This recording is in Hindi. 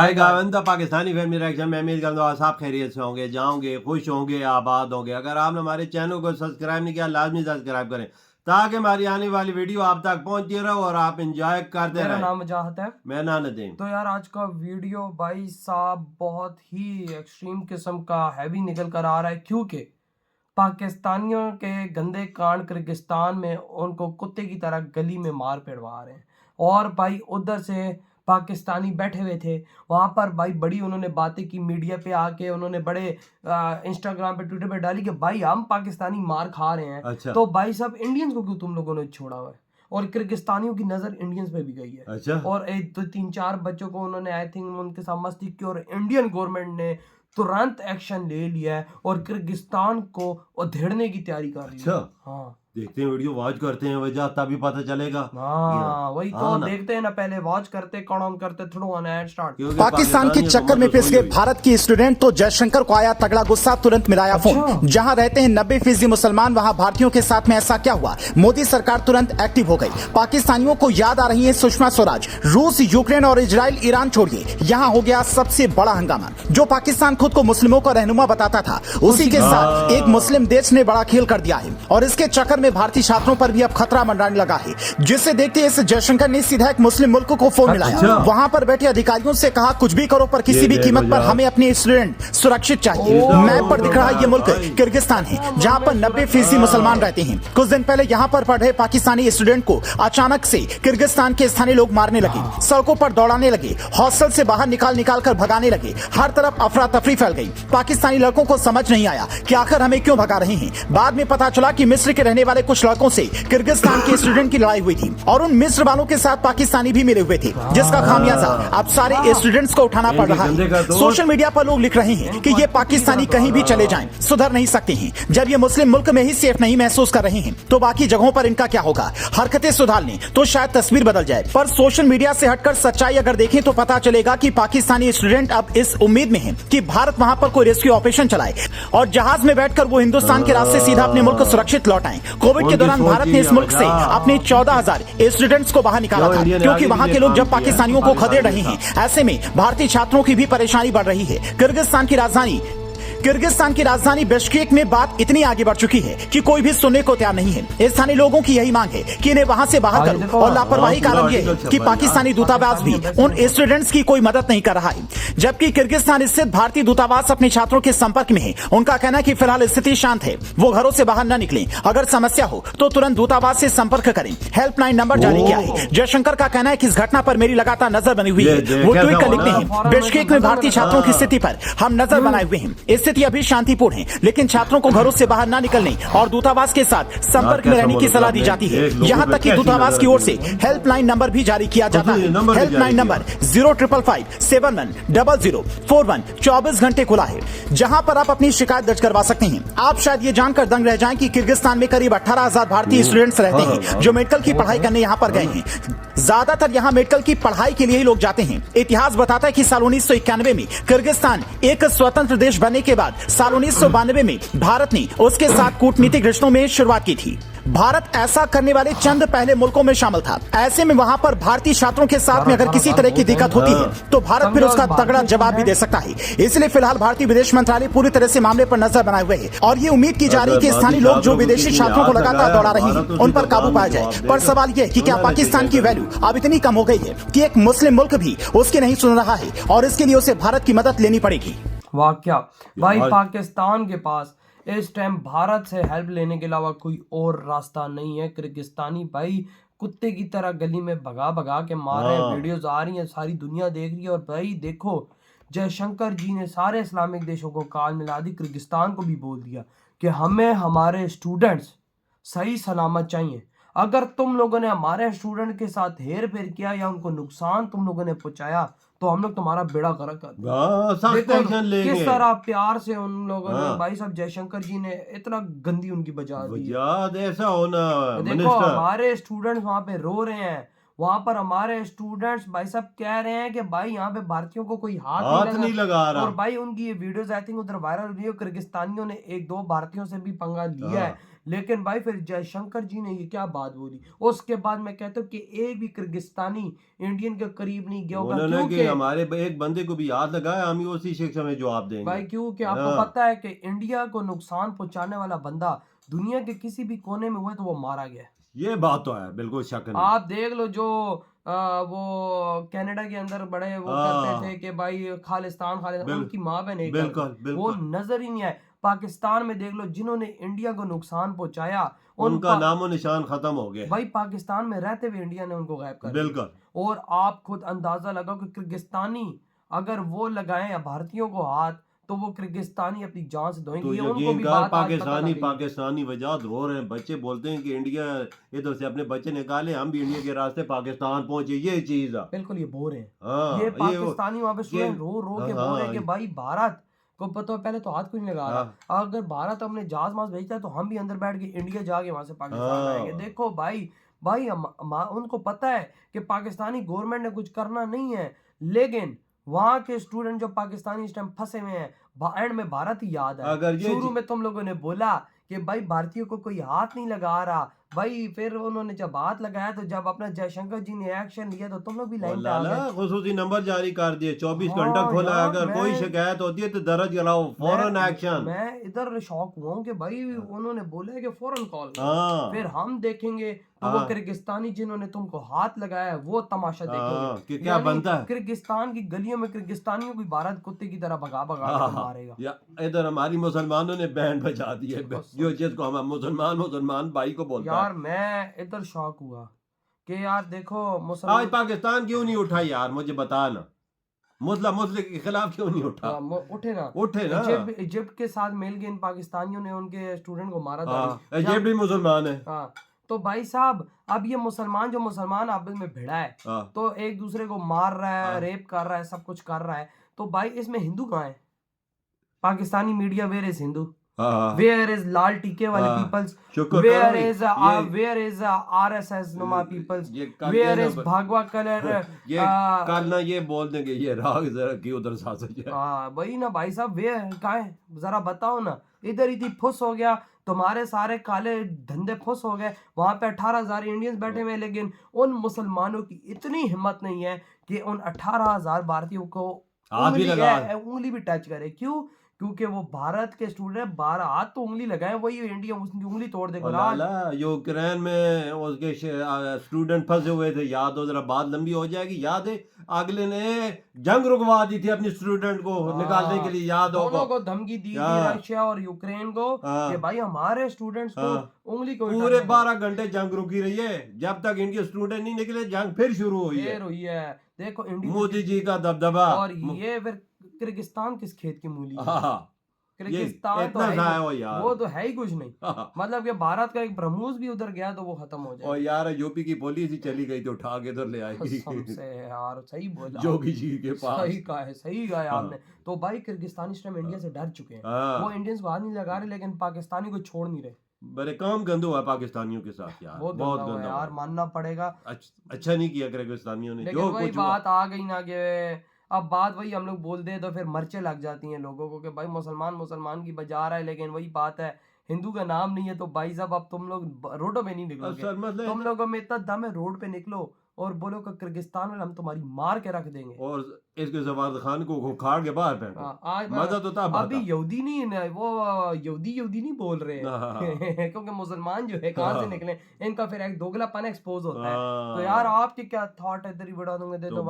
भाई गावंदा पाकिस्तानी फैमिली रिएक्शन में उम्मीद करता हूँ आप खैरियत से होंगे, जाओगे, खुश होंगे, आबाद होंगे। अगर आपने हमारे चैनल को सब्सक्राइब नहीं किया, लाजमी सब्सक्राइब करें ताकि हमारी आने वाली वीडियो आप तक पहुंचती रहे और आप एंजॉय करते मेरा रहें। नाम वजाहत है। मैं ना नदीम। तो यार आज का वीडियो भाई साहब बहुत ही एक्सट्रीम किस्म का हैवी निकल कर आ रहा है, क्योंकि पाकिस्तानियों के गंदे कांड किर्गिस्तान में उनको कुत्ते की तरह गली में मार पिटवा रहे हैं। और भाई उधर से पाकिस्तानी बैठे हुए थे वहाँ पर, भाई बड़ी उन्होंने बातें की, मीडिया पे आके उन्होंने बड़े इंस्टाग्राम पे ट्विटर पे डाली कि भाई हम पाकिस्तानी मार खा रहे हैं। अच्छा। तो भाई साहब इंडियंस को क्यों तुम लोगों ने छोड़ा हुआ है? और किर्गिस्तानियों की नज़र इंडियंस पे भी गई है। अच्छा। और एक दो तीन चार बच्चों को उन्होंने आई थिंक उनके साथ मस्ती की और इंडियन गवर्नमेंट ने तुरंत एक्शन ले लिया है और किर्गिस्तान को उधेड़ने की तैयारी कर रही है। अच्छा। हाँ देखते हैं, वीडियो वॉच करते हैं वजह तभी पता चलेगा। हाँ वही तो हाँ ना। देखते हैं ना, पहले वॉच करते कौन करते through on ad start. Pakistan के चक्कर में पिस गए भारत की स्टूडेंट, तो जयशंकर को आया तगड़ा गुस्सा, तुरंत मिलाया फोन। जहां रहते हैं 90% मुसलमान, वहां भारतीयों के साथ में ऐसा क्या हुआ? मोदी सरकार तुरंत एक्टिव हो गई। पाकिस्तानियों को याद आ रही है सुषमा स्वराज। रूस, यूक्रेन और इजराइल, ईरान छोड़िए, यहाँ हो गया सबसे बड़ा हंगामा। जो पाकिस्तान खुद को मुस्लिमों का रहनुमा बताता था, उसी के साथ एक मुस्लिम देश ने बड़ा खेल कर दिया है और इसके चक्कर में भारतीय छात्रों पर भी अब खतरा मंडराने लगा है। जिसे देखते इस जयशंकर ने सीधा एक मुस्लिम मुल्क को फोन मिलाया। वहां पर बैठे अधिकारियों से कहा कुछ भी करो पर किसी भी कीमत पर हमें अपने स्टूडेंट सुरक्षित चाहिए। मैप पर दिख रहा ये मुल्क किर्गिस्तान है, जहां पर 90% मुसलमान रहते हैं। कुछ दिन पहले यहां पर पढ़ रहे पाकिस्तानी स्टूडेंट को अचानक से किर्गिस्तान के स्थानीय लोग मारने लगे, सड़कों पर दौड़ाने लगे, हॉस्टल से बाहर निकाल कर भगाने लगे। हर तरफ अफरा तफरी फैल गई। पाकिस्तानी लड़कों को समझ नहीं आया कि आखिर हमें क्यों भगा रहे हैं। बाद में पता चला कि मिस्र के रहने वाले कुछ लड़कों से किर्गिस्तान के स्टूडेंट की लड़ाई हुई थी और उन मिस्र वालों के साथ पाकिस्तानी भी मिले हुए थे, जिसका खामियाजा अब सारे स्टूडेंट्स को उठाना पड़ रहा है। सोशल मीडिया पर लोग लिख रहे हैं कि ये पाकिस्तानी कहीं भी चले जाएं, सुधर नहीं सकते हैं। जब ये मुस्लिम मुल्क में ही सेफ नहीं महसूस कर रहे हैं तो बाकी जगहों पर इनका क्या होगा? हरकतें सुधार लें तो शायद तस्वीर बदल जाए। पर सोशल मीडिया से हटकर सच्चाई अगर देखें तो पता चलेगा कि पाकिस्तानी स्टूडेंट अब इस उम्मीद में है कि भारत वहां पर कोई रेस्क्यू ऑपरेशन चलाए और जहाज में बैठकर वो हिंदुस्तान के रास्ते सीधा अपने मुल्क को सुरक्षित लौटाएं। कोविड के दौरान भारत ने इस मुल्क से अपने 14,000 स्टूडेंट्स को बाहर निकाला था, क्योंकि वहां के लोग जब पाकिस्तानियों को खदेड़ रहे हैं, ऐसे में भारतीय छात्रों की भी परेशानी बढ़ रही है। किर्गिस्तान की राजधानी बिश्केक में बात इतनी आगे बढ़ चुकी है कि कोई भी सुनने को तैयार नहीं है। स्थानीय लोगों की यही मांग है कि इन्हें वहां से बाहर करो और लापरवाही का कारण यह है कि पाकिस्तानी दूतावास भी उन स्टूडेंट्स की कोई मदद नहीं कर रहा है। जबकि किर्गिस्तान स्थित भारतीय दूतावास अपने छात्रों के संपर्क में है। उनका कहना है कि फिलहाल स्थिति शांत है, वो घरों से बाहर न निकलें। अगर समस्या हो तो तुरंत दूतावास से संपर्क करें। हेल्पलाइन नंबर जारी किया है। जयशंकर का कहना है कि इस घटना पर मेरी लगातार नजर बनी हुई है। वो ट्वीट कर लिखते हैं, बिश्केक में भारतीय छात्रों की स्थिति पर हम नजर बनाए हुए हैं। स्थिति अभी शांतिपूर्ण है, लेकिन छात्रों को घरों से बाहर न निकलने और दूतावास के साथ संपर्क में रहने की सलाह दी जाती है। यहाँ तक कि दूतावास की ओर से हेल्पलाइन नंबर भी जारी किया जाता है। हेल्पलाइन नंबर 0555710041 24 घंटे खुला है, जहाँ पर आप अपनी शिकायत दर्ज करवा सकते हैं। आप शायद ये जानकर दंग रह जाएं कि किर्गिस्तान में करीब 18,000 भारतीय स्टूडेंट्स रहते हैं जो मेडिकल की पढ़ाई करने यहाँ पर गए हैं। ज्यादातर यहाँ मेडिकल की पढ़ाई के लिए ही लोग जाते हैं। इतिहास बताता है कि साल 1991 में किर्गिस्तान एक स्वतंत्र देश बनने के बाद साल 1992 में भारत ने उसके साथ कूटनीतिक रिश्तों में शुरुआत की थी। भारत ऐसा करने वाले चंद पहले मुल्कों में शामिल था। ऐसे में वहां पर भारतीय छात्रों के साथ में अगर किसी तरह की दिक्कत होती है तो भारत फिर उसका तगड़ा जवाब भी दे सकता है। इसलिए फिलहाल भारतीय विदेश मंत्रालय पूरी तरह से मामले पर नजर बनाए हुए है और ये उम्मीद की जा रही है कि स्थानीय लोग जो विदेशी छात्रों को लगातार दौड़ा रहे हैं उन पर काबू पाया जाए। पर सवाल यह है कि क्या पाकिस्तान की वैल्यू अब इतनी कम हो गई है कि एक मुस्लिम मुल्क भी उसकी नहीं सुन रहा है और इसके लिए उसे भारत की मदद लेनी पड़ेगी। वाकया भाई पाकिस्तान के पास इस टाइम भारत से हेल्प लेने के अलावा कोई और रास्ता नहीं है। किर्गिस्तानी भाई कुत्ते की तरह गली में भगा भगा के मार रहे हैं। वीडियोस आ रही हैं, सारी दुनिया देख रही है। और भाई देखो, जयशंकर जी ने सारे इस्लामिक देशों को काल मिला दी, किर्गिस्तान को भी बोल दिया कि हमें हमारे स्टूडेंट्स सही सलामत चाहिए। अगर तुम लोगों ने हमारे स्टूडेंट के साथ हेर फेर किया या उनको नुकसान तुम लोगों ने पहुंचाया तो हम लोग तुम्हारा बेड़ा गर्क कर देंगे। किस तरह प्यार से उन लोगों ने, भाई साहब जयशंकर जी ने इतना गंदी उनकी बजा दी। ऐसा होना, देखो हमारे स्टूडेंट्स वहां पे रो रहे हैं, वहां पर हमारे स्टूडेंट्स भाई साहब कह रहे हैं कि भाई यहाँ पे भारतीयों को कोई हाथ हाथ नहीं लगा और रहा। भाई उनकी ये वीडियोस आई थिंक उधर वायरल हुई है, किर्गिस्तानियों ने एक दो भारतीयों से भी पंगा लिया है, लेकिन भाई फिर जयशंकर जी ने ये क्या बात बोली, उसके बाद मैं कहता हूँ कि एक भी किर्गिस्तानी इंडियन के करीब नहीं गया होगा, उन्होंने कि क्योंकि हमारे एक बंदे को भी याद लगाया, हम ही उसी शिक्षा में जवाब देंगे भाई क्योंकि आपको पता है कि इंडिया को नुकसान पहुंचाने वाला बंदा दुनिया के किसी भी कोने में हुआ तो वो मारा गया। ये बात तो है, बिल्कुल शक नहीं। आप देख लो जो वो कनाडा के अंदर बड़े वो करते थे कि भाई खालिस्तान उनकी माँ बहन एक बिल्कुल वो नजर ही नहीं आए। पाकिस्तान में देख लो जिन्होंने इंडिया को नुकसान पहुंचाया उनका नामो निशान खत्म हो गया भाई पाकिस्तान में रहते हुए इंडिया ने उनको गायब कर दिया। बिल्कुल। और आप खुद अंदाजा लगाओ कि किर्गिस्तानी अगर वो लगाए भारतीयों को हाथ तो वो किर्गिस्तानी अपनी जान से धोएंगे। तो ये उनको यकीन भी कर, बात आज पता पाकिस्तानी लग गई। पाकिस्तानी वजात रो रहे हैं, बच्चे बोलते हैं कि इंडिया इधर से अपने बच्चे निकाले, हम भी इंडिया के रास्ते पाकिस्तान पहुंचे, ये चीज है। बिल्कुल ये बोल रहे हैं। हाँ, ये पाकिस्तानी वहां पे स्टूडेंट रो रो के बोल रहे हैं कि हाँ, भाई भारत को पता है पहले तो हाथ क्यों नहीं लगा रहा, अगर भारत अपने जहाज माज भेजता है तो हम भी अंदर बैठ के इंडिया जाके वहां से पाकिस्तान आएंगे। देखो भाई भाई उनको पता है कि पाकिस्तानी गवर्नमेंट ने कुछ करना नहीं है, लेकिन वहां के स्टूडेंट जो पाकिस्तानी इस टाइम फंसे हुए हैं, एंड में भारत ही याद है। अगर ये शुरू में तुम लोगों ने बोला कि भाई भारतीयों को कोई हाथ नहीं लगा रहा, भाई फिर उन्होंने जब हाथ लगाया तो जब अपना जयशंकर जी ने एक्शन लिया तो तुम लोग भी लाइन पे आ लाला गए। खुसूसी नंबर जारी कर दिए, 24 हाँ घंटा खोला, यार, अगर कोई शिकायत होती है तो दर्ज कराओ, फौरन एक्शन। मैं इधर शॉक हुआ हूँ कि भाई उन्होंने बोला है कि फौरन कॉल हाँ फिर हम देखेंगे तो वो किर्गिस्तानी जिन्होंने तुमको हाथ लगाया है वो तमाशा हाँ, देखेंगे कि क्या यानी बनता है। किर्गिस्तान की गलियों में किर्गिस्तानियों की भारत कुत्ते की तरह भगा भगा के मारेगा। या इधर हमारी मुसलमानों ने बैंड बजा दी है, जो जिसको हम मुसलमान भाई को बोलते हैं। यार मैं इधर शॉक हुआ कि यार देखो आज मुसलमान पाकिस्तान क्यों नहीं उठा यार, मुझे बता ना, मुस्लिम के खिलाफ क्यों नहीं उठा? उठे ना इजिप्ट के साथ मिल के इन पाकिस्तानियों ने उनके स्टूडेंट को मारा था। इजिप्ट भी मुसलमान है। हाँ तो भाई साहब अब ये मुसलमान जो मुसलमान आपस में भिड़ा है तो एक दूसरे को मार रहा है, रेप कर रहा है, सब कुछ कर रहा है, तो भाई इसमें हिंदू कहाँ है? Pakistani media where is Hindu, where is लाल टीके वाले peoples, where is RSS नुमा peoples, where is भगवा कलर, ये कल ना ये बोल देंगे ये राग जरा की उधर सासुज है। वही ना भाई साहब वे कहाँ है जरा बताओ ना, इधर ही फुस हो गया, तुम्हारे सारे काले धंधे फुस हो गए, वहां पे 18,000 इंडियंस बैठे हुए, लेकिन उन मुसलमानों की इतनी हिम्मत नहीं है कि उन 18,000 भारतीयों को उंगली भी टच करे। क्यों? क्योंकि वो भारत के स्टूडेंट 12 हाथ तो उंगली लगाए, वही इंडिया उसकी उंगली तोड़ देगा। यूक्रेन में उसके स्टूडेंट फंसे हुए थे, याद हो, जरा बात लंबी हो जाएगी, याद है अगले ने जंग रुकवा दी थी अपनी स्टूडेंट को निकालने के लिए, याद हो, दोनों को धमकी दी थी रशिया और यूक्रेन को कि भाई हमारे स्टूडेंट्स को उंगली को पूरे 12 घंटे जंग रुकी रही है, जब तक इंडिया स्टूडेंट नहीं निकले जंग फिर शुरू हुई है। देखो इंडिया मोदी जी का दबदबा। और ये फिर किर्गिस्तान किस खेत की मूली है? किर्गिस्तान इतना तो यार, वो तो है ही कुछ नहीं। मतलब कि भारत का एक ब्रह्मोस भी उधर गया तो वो खत्म हो जाए। और यार यूपी की पुलिस ही चली गई तो उठा के इधर ले आएगी। यार सही बोला, जोगी जी के पास सही कहा आपने। तो भाई किर्गिस्तान इस टाइम इंडिया से डर चुके हैं, वो इंडियंस को हाथ नहीं लगा रहे, लेकिन पाकिस्तानी को छोड़ नहीं रहे। बड़े काम गंदा हुआ पाकिस्तानियों के साथ यार, बहुत गंदा यार, मानना पड़ेगा। अच्छा नहीं किया किर्गिस्तानियों ने। लेकिन वही बात आ गई ना कि अब बात वही हम लोग बोलते हैं तो फिर मर्चे लग जाती हैं लोगों को कि भाई मुसलमान की बजा रहा है, लेकिन वही बात है हिंदू का नाम नहीं है। तो भाई साहब अब तुम लोग रोडों पे नहीं निकलोगे, तुम लोगों में इतना दम है रोड पे निकलो और बोलो कि किर्गिस्तान में हम तुम्हारी मार के रख देंगे और इसके जवाद खान को उखाड़ के बाहर फेंको। मजा तो था। अभी यहूदी नहीं, वो यहूदी नहीं बोल रहे हैं क्योंकि मुसलमान जो है कहाँ से निकले, इनका फिर एक दोगलापन एक्सपोज होता है। तो यार आपके क्या थॉट है, इधर ही बढ़ा दूंगे दे तो